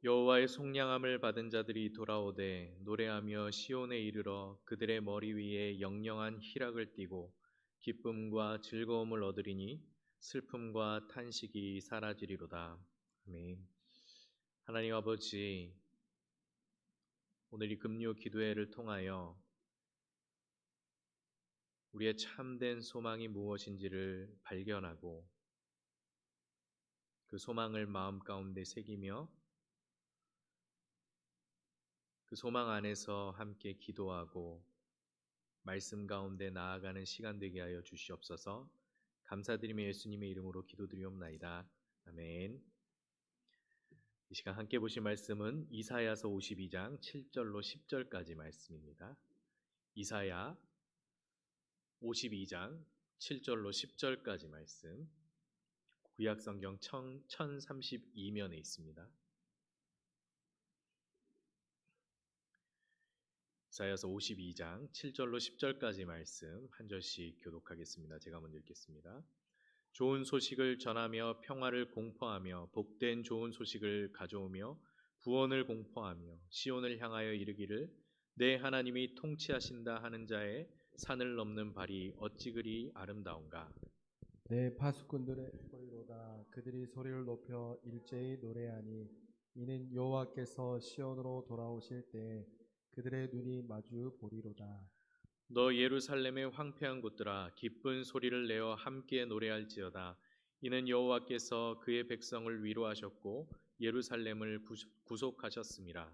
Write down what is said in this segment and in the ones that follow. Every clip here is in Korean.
여호와의 속량함을 받은 자들이 돌아오되 노래하며 시온에 이르러 그들의 머리 위에 영영한 희락을 띠고 기쁨과 즐거움을 얻으리니 슬픔과 탄식이 사라지리로다. 아멘. 하나님 아버지, 오늘 이 금요 기도회를 통하여 우리의 참된 소망이 무엇인지를 발견하고 그 소망을 마음 가운데 새기며 그 소망 안에서 함께 기도하고 말씀 가운데 나아가는 시간 되게 하여 주시옵소서. 감사드리며 예수님의 이름으로 기도드리옵나이다. 아멘. 이 시간 함께 보실 말씀은 이사야서 52장 7절로 10절까지 말씀입니다. 이사야 52장 7절로 10절까지 말씀, 구약성경 1032면에 있습니다. 이사야서 52장 7절로 10절까지 말씀 한 절씩 교독하겠습니다. 제가 먼저 읽겠습니다. 좋은 소식을 전하며 평화를 공포하며 복된 좋은 소식을 가져오며 구원을 공포하며 시온을 향하여 이르기를 내 하나님이 통치하신다 하는 자의 산을 넘는 발이 어찌 그리 아름다운가. 내 파수꾼들의 소리로다. 그들이 소리를 높여 일제히 노래하니 이는 여호와께서 시온으로 돌아오실 때 그들의 눈이 마주 보리로다. 너 예루살렘의 황폐한 곳들아 기쁜 소리를 내어 함께 노래할지어다. 이는 여호와께서 그의 백성을 위로하셨고 예루살렘을 구속하셨음이라.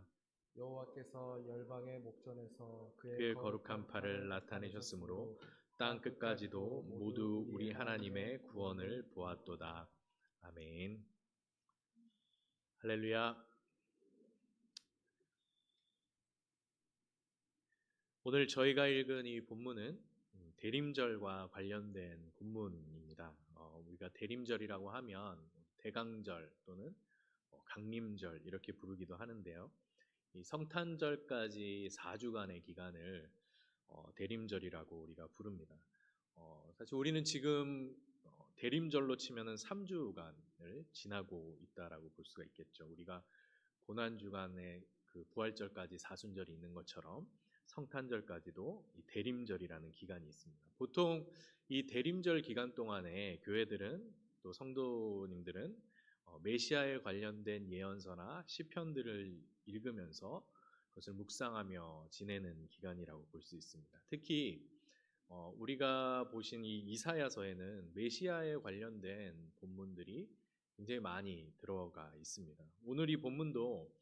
여호와께서 열방의 목전에서 그의 거룩한 팔을 나타내셨으므로 땅 끝까지도 모두 우리 하나님의 구원을 보았도다. 아멘. 할렐루야. 오늘 저희가 읽은 이 본문은 대림절과 관련된 본문입니다. 우리가 대림절이라고 하면 대강절 또는 강림절 이렇게 부르기도 하는데요. 이 성탄절까지 4주간의 기간을 대림절이라고 우리가 부릅니다. 사실 우리는 지금 대림절로 치면은 3주간을 지나고 있다라고 볼 수가 있겠죠. 우리가 고난주간에 그 부활절까지 사순절이 있는 것처럼 성탄절까지도 이 대림절이라는 기간이 있습니다. 보통 이 대림절 기간 동안에 교회들은 또 성도님들은 메시아에 관련된 예언서나 시편들을 읽으면서 그것을 묵상하며 지내는 기간이라고 볼 수 있습니다. 특히 우리가 보신 이 이사야서에는 메시아에 관련된 본문들이 굉장히 많이 들어가 있습니다. 오늘 이 본문도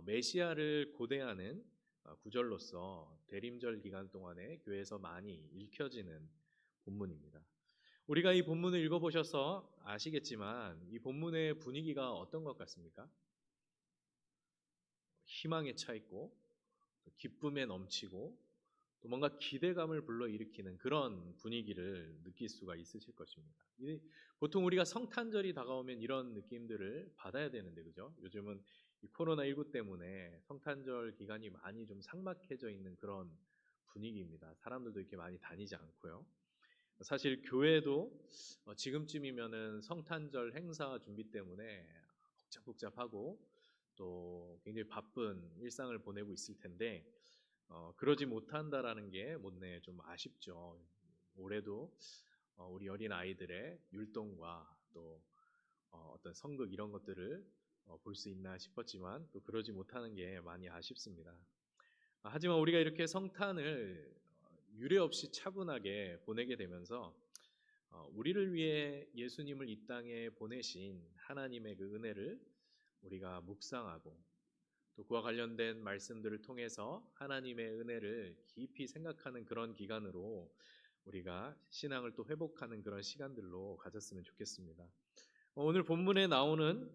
메시아를 고대하는 구절로서 대림절 기간 동안에 교회에서 많이 읽혀지는 본문입니다. 우리가 이 본문을 읽어보셔서 아시겠지만 이 본문의 분위기가 어떤 것 같습니까? 희망에 차 있고 기쁨에 넘치고 또 뭔가 기대감을 불러일으키는 그런 분위기를 느낄 수가 있으실 것입니다. 보통 우리가 성탄절이 다가오면 이런 느낌들을 받아야 되는데, 그죠? 요즘은 이 코로나19 때문에 성탄절 기간이 많이 좀 삭막해져 있는 그런 분위기입니다. 사람들도 이렇게 많이 다니지 않고요. 사실 교회도 지금쯤이면은 성탄절 행사 준비 때문에 복잡복잡하고 또 굉장히 바쁜 일상을 보내고 있을 텐데 그러지 못한다라는 게 못내 좀 아쉽죠. 올해도 우리 어린 아이들의 율동과 또 어떤 성극 이런 것들을 볼 수 있나 싶었지만 또 그러지 못하는 게 많이 아쉽습니다. 하지만 우리가 이렇게 성탄을 유례 없이 차분하게 보내게 되면서 우리를 위해 예수님을 이 땅에 보내신 하나님의 그 은혜를 우리가 묵상하고 또 그와 관련된 말씀들을 통해서 하나님의 은혜를 깊이 생각하는 그런 기간으로 우리가 신앙을 또 회복하는 그런 시간들로 가졌으면 좋겠습니다. 오늘 본문에 나오는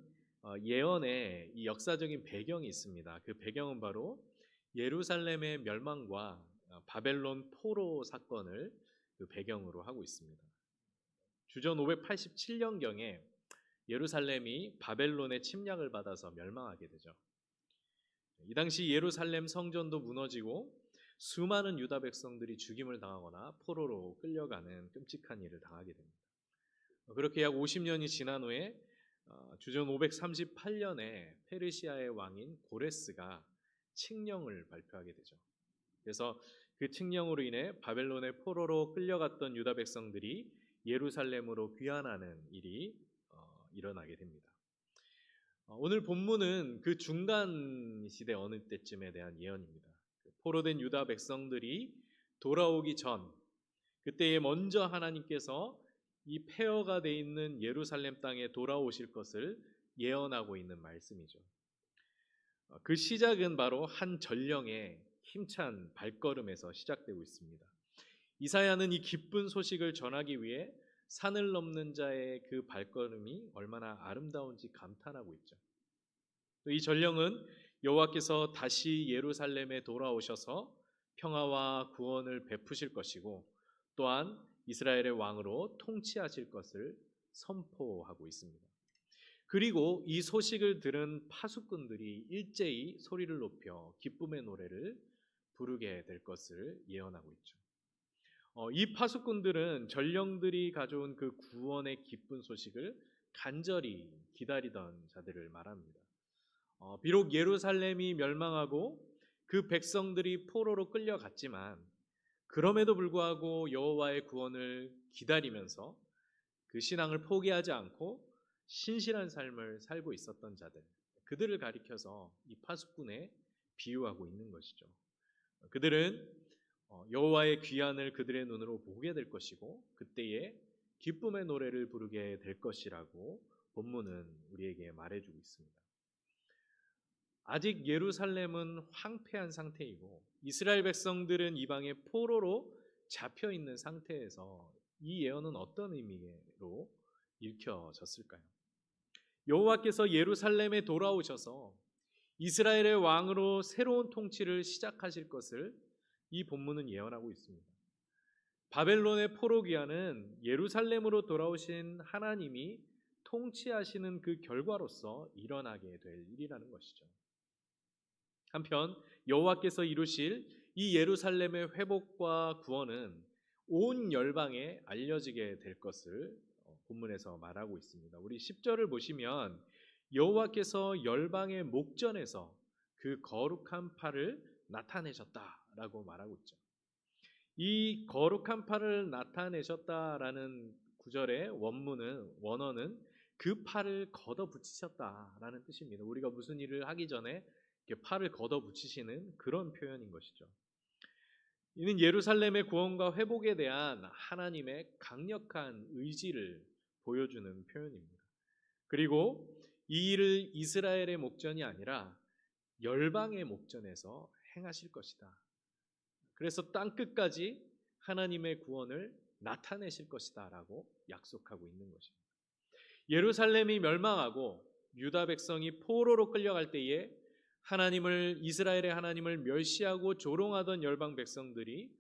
예언의 이 역사적인 배경이 있습니다. 그 배경은 바로 예루살렘의 멸망과 바벨론 포로 사건을 그 배경으로 하고 있습니다. 주전 587년경에 예루살렘이 바벨론의 침략을 받아서 멸망하게 되죠. 이 당시 예루살렘 성전도 무너지고 수많은 유다 백성들이 죽임을 당하거나 포로로 끌려가는 끔찍한 일을 당하게 됩니다. 그렇게 약 50년이 지난 후에 주전 538년에 페르시아의 왕인 고레스가 칙령을 발표하게 되죠. 그래서 그 칙령으로 인해 바벨론의 포로로 끌려갔던 유다 백성들이 예루살렘으로 귀환하는 일이 일어나게 됩니다. 오늘 본문은 그 중간 시대 어느 때쯤에 대한 예언입니다. 포로된 유다 백성들이 돌아오기 전, 그때에 먼저 하나님께서 이 폐허가 돼 있는 예루살렘 땅에 돌아오실 것을 예언하고 있는 말씀이죠. 그 시작은 바로 한 전령의 힘찬 발걸음에서 시작되고 있습니다. 이사야는 이 기쁜 소식을 전하기 위해 산을 넘는 자의 그 발걸음이 얼마나 아름다운지 감탄하고 있죠. 또 이 전령은 여호와께서 다시 예루살렘에 돌아오셔서 평화와 구원을 베푸실 것이고 또한 이스라엘의 왕으로 통치하실 것을 선포하고 있습니다. 그리고 이 소식을 들은 파수꾼들이 일제히 소리를 높여 기쁨의 노래를 부르게 될 것을 예언하고 있죠. 이 파수꾼들은 전령들이 가져온 그 구원의 기쁜 소식을 간절히 기다리던 자들을 말합니다. 비록 예루살렘이 멸망하고 그 백성들이 포로로 끌려갔지만 그럼에도 불구하고 여호와의 구원을 기다리면서 그 신앙을 포기하지 않고 신실한 삶을 살고 있었던 자들, 그들을 가리켜서 이 파수꾼에 비유하고 있는 것이죠. 그들은 여호와의 귀환을 그들의 눈으로 보게 될 것이고 그때에 기쁨의 노래를 부르게 될 것이라고 본문은 우리에게 말해주고 있습니다. 아직 예루살렘은 황폐한 상태이고 이스라엘 백성들은 이방의 포로로 잡혀 있는 상태에서 이 예언은 어떤 의미로 읽혀졌을까요? 여호와께서 예루살렘에 돌아오셔서 이스라엘의 왕으로 새로운 통치를 시작하실 것을 이 본문은 예언하고 있습니다. 바벨론의 포로 귀환은 예루살렘으로 돌아오신 하나님이 통치하시는 그 결과로서 일어나게 될 일이라는 것이죠. 한편 여호와께서 이루실 이 예루살렘의 회복과 구원은 온 열방에 알려지게 될 것을 본문에서 말하고 있습니다. 우리 10절을 보시면 여호와께서 열방의 목전에서 그 거룩한 팔을 나타내셨다라고 말하고 있죠. 이 거룩한 팔을 나타내셨다라는 구절의 원어는 그 팔을 걷어붙이셨다라는 뜻입니다. 우리가 무슨 일을 하기 전에 이렇게 팔을 걷어붙이시는 그런 표현인 것이죠. 이는 예루살렘의 구원과 회복에 대한 하나님의 강력한 의지를 보여주는 표현입니다. 그리고 이 일을 이스라엘의 목전이 아니라 열방의 목전에서 행하실 것이다. 그래서 땅끝까지 하나님의 구원을 나타내실 것이다 라고 약속하고 있는 것입니다. 예루살렘이 멸망하고 유다 백성이 포로로 끌려갈 때에 이스라엘의 하나님을 멸시하고 조롱하던 열방 백성들이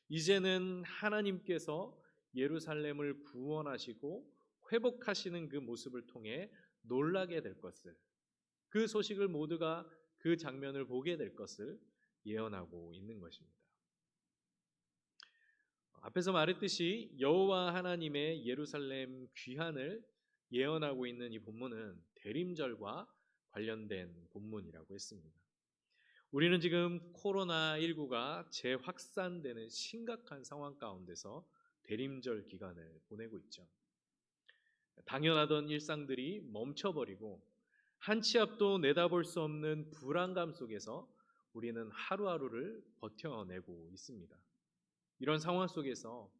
이제는 하나님께서 예루살렘을 구원하시고 회복하시는 그 모습을 통해 놀라게 될 것을, 그 소식을 모두가 그 장면을 보게 될 것을 예언하고 있는 것입니다. 앞에서 말했듯이 여호와 하나님의 예루살렘 귀환을 예언하고 있는 이 본문은 대림절과 관련된 본문이라고 했습니다. 우리는 지금 코로나19가 재확산되는 심각한 상황 가운데서 대림절 기간을 보내고 있죠. 당연하던 일상들이 멈춰버리고 한 치 앞도 내다볼 수 없는 불안감 속에서 우리는 하루하루를 버텨내고 있습니다. 이런 상황 속에서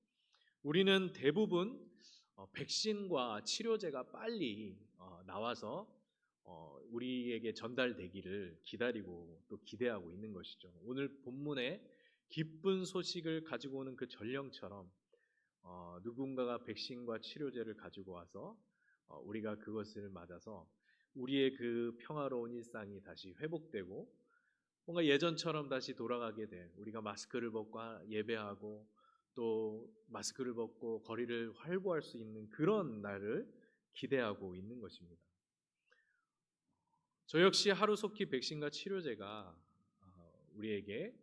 우리는 대부분 백신과 치료제가 빨리 나와서 우리에게 전달되기를 기다리고 또 기대하고 있는 것이죠. 오늘 본문에 기쁜 소식을 가지고 오는 그 전령처럼 누군가가 백신과 치료제를 가지고 와서 우리가 그것을 맞아서 우리의 그 평화로운 일상이 다시 회복되고 뭔가 예전처럼 다시 돌아가게 돼 우리가 마스크를 벗고 예배하고 또 마스크를 벗고 거리를 활보할 수 있는 그런 날을 기대하고 있는 것입니다. 저 역시 하루속히 백신과 치료제가 우리에게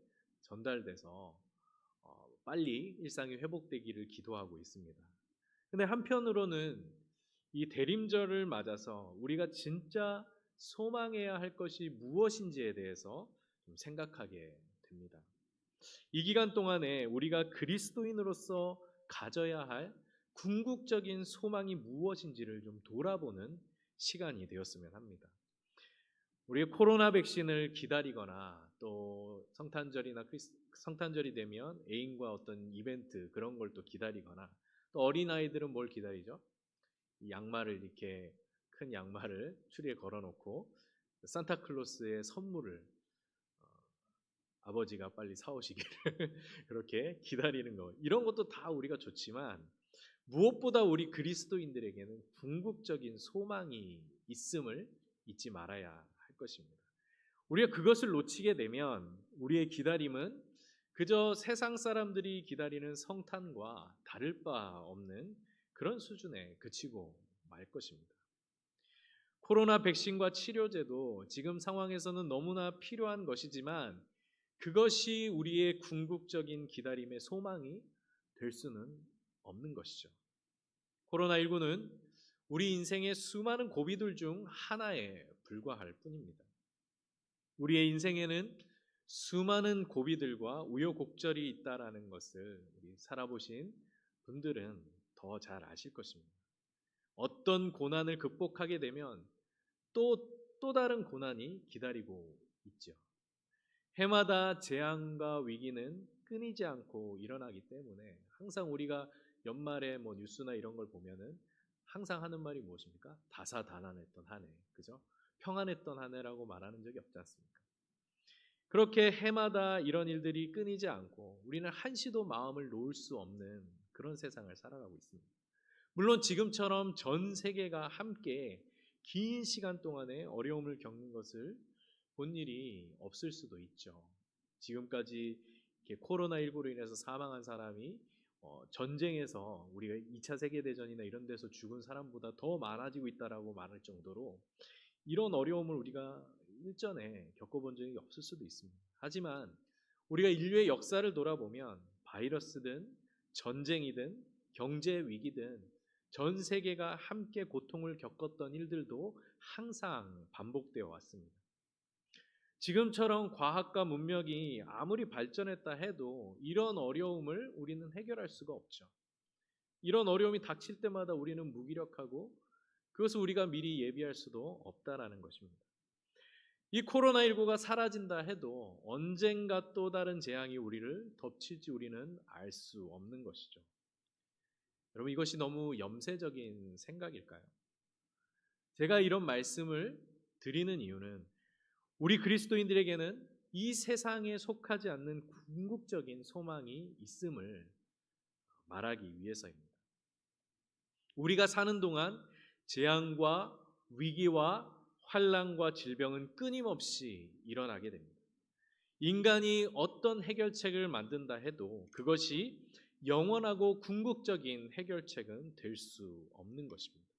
전달돼서 빨리 일상이 회복되기를 기도하고 있습니다. 근데 한편으로는 이 대림절을 맞아서 우리가 진짜 소망해야 할 것이 무엇인지에 대해서 좀 생각하게 됩니다. 이 기간 동안에 우리가 그리스도인으로서 가져야 할 궁극적인 소망이 무엇인지를 좀 돌아보는 시간이 되었으면 합니다. 우리가 코로나 백신을 기다리거나 또 성탄절이 되면 애인과 어떤 이벤트 그런 걸 또 기다리거나 또 어린아이들은 뭘 기다리죠? 이 양말을 이렇게 큰 양말을 추리에 걸어놓고 산타클로스의 선물을 아버지가 빨리 사오시기를 그렇게 기다리는 거 이런 것도 다 우리가 좋지만 무엇보다 우리 그리스도인들에게는 궁극적인 소망이 있음을 잊지 말아야 할 것입니다. 우리가 그것을 놓치게 되면 우리의 기다림은 그저 세상 사람들이 기다리는 성탄과 다를 바 없는 그런 수준에 그치고 말 것입니다. 코로나 백신과 치료제도 지금 상황에서는 너무나 필요한 것이지만 그것이 우리의 궁극적인 기다림의 소망이 될 수는 없는 것이죠. 코로나19는 우리 인생의 수많은 고비들 중 하나에 불과할 뿐입니다. 우리의 인생에는 수많은 고비들과 우여곡절이 있다라는 것을 우리 살아보신 분들은 더 잘 아실 것입니다. 어떤 고난을 극복하게 되면 또 다른 고난이 기다리고 있죠. 해마다 재앙과 위기는 끊이지 않고 일어나기 때문에 항상 우리가 연말에 뭐 뉴스나 이런 걸 보면은 항상 하는 말이 무엇입니까? 다사다난했던 한 해, 그죠? 평안했던 한 해라고 말하는 적이 없지 않습니까? 그렇게 해마다 이런 일들이 끊이지 않고 우리는 한시도 마음을 놓을 수 없는 그런 세상을 살아가고 있습니다. 물론 지금처럼 전 세계가 함께 긴 시간 동안에 어려움을 겪는 것을 본 일이 없을 수도 있죠. 지금까지 코로나19로 인해서 사망한 사람이 전쟁에서 우리가 2차 세계대전이나 이런 데서 죽은 사람보다 더 많아지고 있다라고 말할 정도로 이런 어려움을 우리가 일전에 겪어본 적이 없을 수도 있습니다. 하지만 우리가 인류의 역사를 돌아보면 바이러스든 전쟁이든 경제 위기든 전 세계가 함께 고통을 겪었던 일들도 항상 반복되어 왔습니다. 지금처럼 과학과 문명이 아무리 발전했다 해도 이런 어려움을 우리는 해결할 수가 없죠. 이런 어려움이 닥칠 때마다 우리는 무기력하고 그것을 우리가 미리 예비할 수도 없다라는 것입니다. 이 코로나19가 사라진다 해도 언젠가 또 다른 재앙이 우리를 덮칠지 우리는 알 수 없는 것이죠. 여러분, 이것이 너무 염세적인 생각일까요? 제가 이런 말씀을 드리는 이유는 우리 그리스도인들에게는 이 세상에 속하지 않는 궁극적인 소망이 있음을 말하기 위해서입니다. 우리가 사는 동안 재앙과 위기와 환난과 질병은 끊임없이 일어나게 됩니다. 인간이 어떤 해결책을 만든다 해도 그것이 영원하고 궁극적인 해결책은 될 수 없는 것입니다.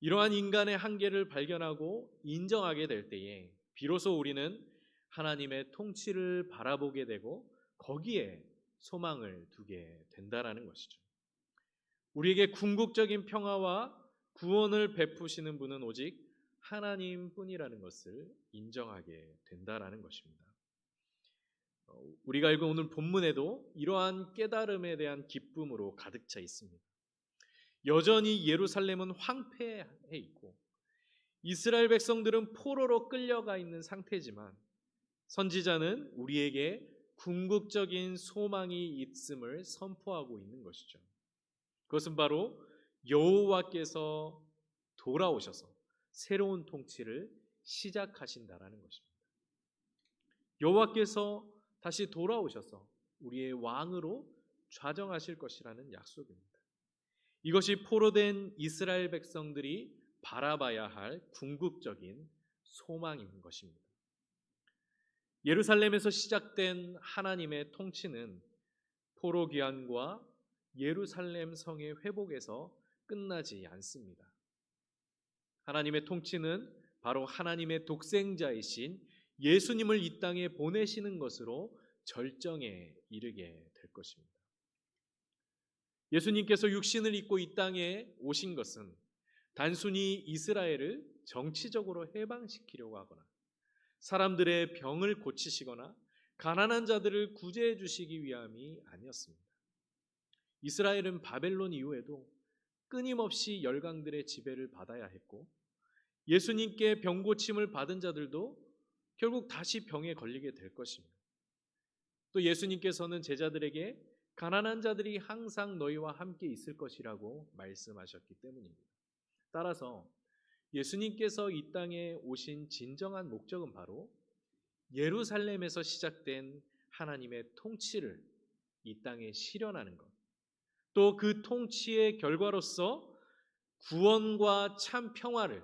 이러한 인간의 한계를 발견하고 인정하게 될 때에 비로소 우리는 하나님의 통치를 바라보게 되고 거기에 소망을 두게 된다라는 것이죠. 우리에게 궁극적인 평화와 구원을 베푸시는 분은 오직 하나님뿐이라는 것을 인정하게 된다라는 것입니다. 우리가 읽은 오늘 본문에도 이러한 깨달음에 대한 기쁨으로 가득 차 있습니다. 여전히 예루살렘은 황폐해 있고 이스라엘 백성들은 포로로 끌려가 있는 상태지만 선지자는 우리에게 궁극적인 소망이 있음을 선포하고 있는 것이죠. 그것은 바로 여호와께서 돌아오셔서 새로운 통치를 시작하신다라는 것입니다. 여호와께서 다시 돌아오셔서 우리의 왕으로 좌정하실 것이라는 약속입니다. 이것이 포로된 이스라엘 백성들이 바라봐야 할 궁극적인 소망인 것입니다. 예루살렘에서 시작된 하나님의 통치는 포로 귀환과 예루살렘 성의 회복에서 끝나지 않습니다. 하나님의 통치는 바로 하나님의 독생자이신 예수님을 이 땅에 보내시는 것으로 절정에 이르게 될 것입니다. 예수님께서 육신을 입고 이 땅에 오신 것은 단순히 이스라엘을 정치적으로 해방시키려고 하거나 사람들의 병을 고치시거나 가난한 자들을 구제해 주시기 위함이 아니었습니다. 이스라엘은 바벨론 이후에도 끊임없이 열강들의 지배를 받아야 했고 예수님께 병 고침을 받은 자들도 결국 다시 병에 걸리게 될 것입니다. 또 예수님께서는 제자들에게 가난한 자들이 항상 너희와 함께 있을 것이라고 말씀하셨기 때문입니다. 따라서 예수님께서 이 땅에 오신 진정한 목적은 바로 예루살렘에서 시작된 하나님의 통치를 이 땅에 실현하는 것, 또 그 통치의 결과로서 구원과 참 평화를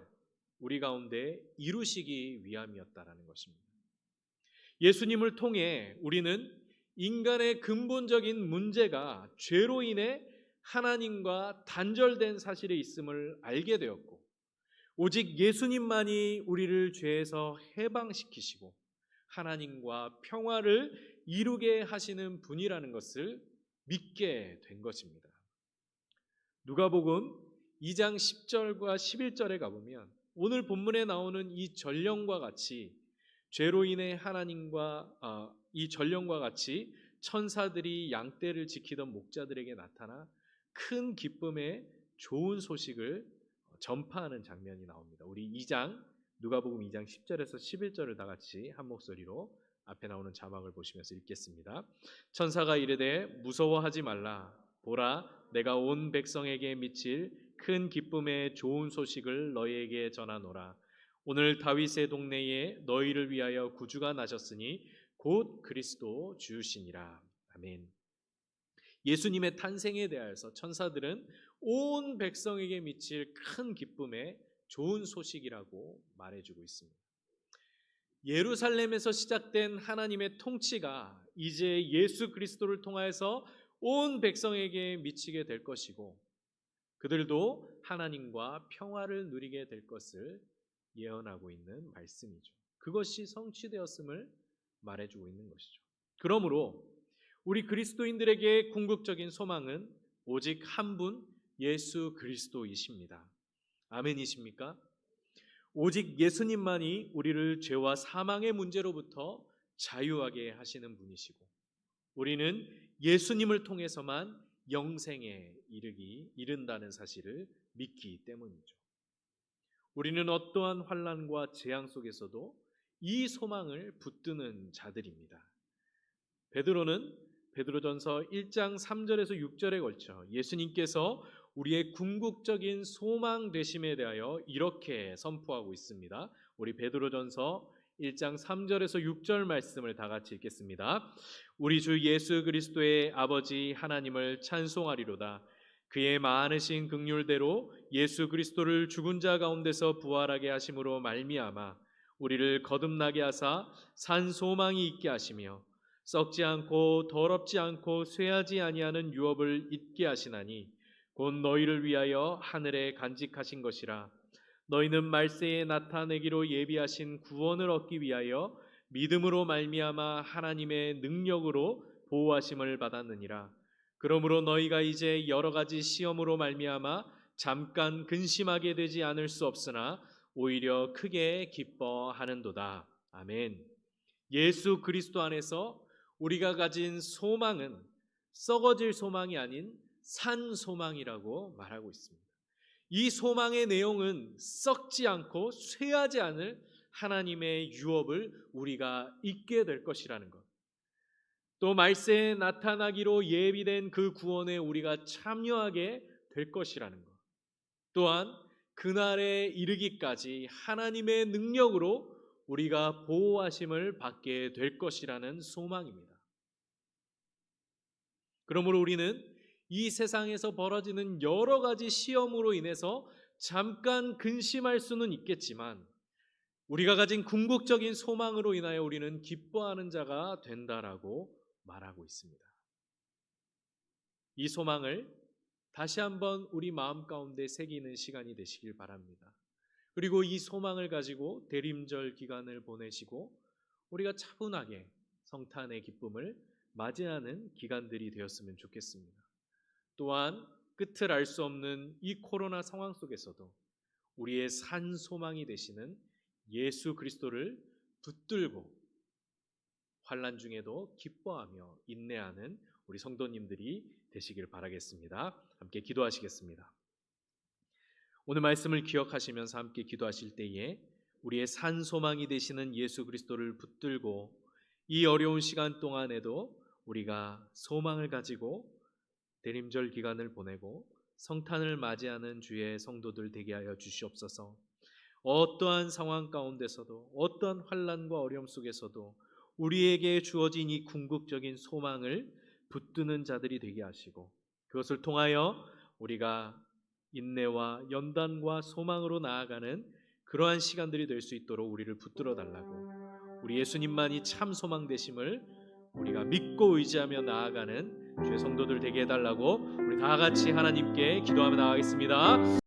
우리 가운데 이루시기 위함이었다라는 것입니다. 예수님을 통해 우리는 인간의 근본적인 문제가 죄로 인해 하나님과 단절된 사실에 있음을 알게 되었고 오직 예수님만이 우리를 죄에서 해방시키시고 하나님과 평화를 이루게 하시는 분이라는 것을 믿게 된 것입니다. 누가복음 2장 10절과 11절에 가보면 오늘 본문에 나오는 이 전령과 같이 죄로 인해 이 전령과 같이 천사들이 양떼를 지키던 목자들에게 나타나 큰 기쁨의 좋은 소식을 전파하는 장면이 나옵니다. 우리 누가복음 2장 10절에서 11절을 다 같이 한 목소리로 앞에 나오는 자막을 보시면서 읽겠습니다. 천사가 이르되 무서워하지 말라. 보라, 내가 온 백성에게 미칠 큰 기쁨의 좋은 소식을 너희에게 전하노라. 오늘 다윗의 동네에 너희를 위하여 구주가 나셨으니 곧 그리스도 주시니라. 아멘. 예수님의 탄생에 대하여서 천사들은 온 백성에게 미칠 큰 기쁨의 좋은 소식이라고 말해주고 있습니다. 예루살렘에서 시작된 하나님의 통치가 이제 예수 그리스도를 통하여서 온 백성에게 미치게 될 것이고 그들도 하나님과 평화를 누리게 될 것을 예언하고 있는 말씀이죠. 그것이 성취되었음을 말해주고 있는 것이죠. 그러므로 우리 그리스도인들에게 궁극적인 소망은 오직 한 분 예수 그리스도이십니다. 아멘이십니까? 오직 예수님만이 우리를 죄와 사망의 문제로부터 자유하게 하시는 분이시고 우리는 예수님을 통해서만 영생에 이른다는 사실을 믿기 때문이죠. 우리는 어떠한 환난과 재앙 속에서도 이 소망을 붙드는 자들입니다. 베드로전서 1장 3절에서 6절에 걸쳐 예수님께서 우리의 궁극적인 소망 되심에 대하여 이렇게 선포하고 있습니다. 우리 베드로전서 1장 3절에서 6절 말씀을 다 같이 읽겠습니다. 우리 주 예수 그리스도의 아버지 하나님을 찬송하리로다. 그의 많으신 긍휼대로 예수 그리스도를 죽은 자 가운데서 부활하게 하심으로 말미암아 우리를 거듭나게 하사 산 소망이 있게 하시며 썩지 않고 더럽지 않고 쇠하지 아니하는 유업을 잊게 하시나니 곧 너희를 위하여 하늘에 간직하신 것이라. 너희는 말세에 나타내기로 예비하신 구원을 얻기 위하여 믿음으로 말미암아 하나님의 능력으로 보호하심을 받았느니라. 그러므로 너희가 이제 여러 가지 시험으로 말미암아 잠깐 근심하게 되지 않을 수 없으나 오히려 크게 기뻐하는도다. 아멘. 예수 그리스도 안에서 우리가 가진 소망은 썩어질 소망이 아닌 산 소망이라고 말하고 있습니다. 이 소망의 내용은 썩지 않고 쇠하지 않을 하나님의 유업을 우리가 잊게 될 것이라는 것. 또 말세에 나타나기로 예비된 그 구원에 우리가 참여하게 될 것이라는 것. 또한 그날에 이르기까지 하나님의 능력으로 우리가 보호하심을 받게 될 것이라는 소망입니다. 그러므로 우리는 이 세상에서 벌어지는 여러 가지 시험으로 인해서 잠깐 근심할 수는 있겠지만 우리가 가진 궁극적인 소망으로 인하여 우리는 기뻐하는 자가 된다라고 말하고 있습니다. 이 소망을 다시 한번 우리 마음 가운데 새기는 시간이 되시길 바랍니다. 그리고 이 소망을 가지고 대림절 기간을 보내시고 우리가 차분하게 성탄의 기쁨을 맞이하는 기간들이 되었으면 좋겠습니다. 또한 끝을 알 수 없는 이 코로나 상황 속에서도 우리의 산 소망이 되시는 예수 그리스도를 붙들고 환난 중에도 기뻐하며 인내하는 우리 성도님들이 되시길 바라겠습니다. 함께 기도하시겠습니다. 오늘 말씀을 기억하시면서 함께 기도하실 때에 우리의 산 소망이 되시는 예수 그리스도를 붙들고 이 어려운 시간 동안에도 우리가 소망을 가지고 대림절 기간을 보내고 성탄을 맞이하는 주의 성도들 되게 하여 주시옵소서. 어떠한 상황 가운데서도 어떠한 환난과 어려움 속에서도 우리에게 주어진 이 궁극적인 소망을 붙드는 자들이 되게 하시고 그것을 통하여 우리가 인내와 연단과 소망으로 나아가는 그러한 시간들이 될 수 있도록 우리를 붙들어 달라고, 우리 예수님만이 참 소망 되심을 우리가 믿고 의지하며 나아가는 주의 성도들 되게 해달라고 우리 다 같이 하나님께 기도하며 나가겠습니다.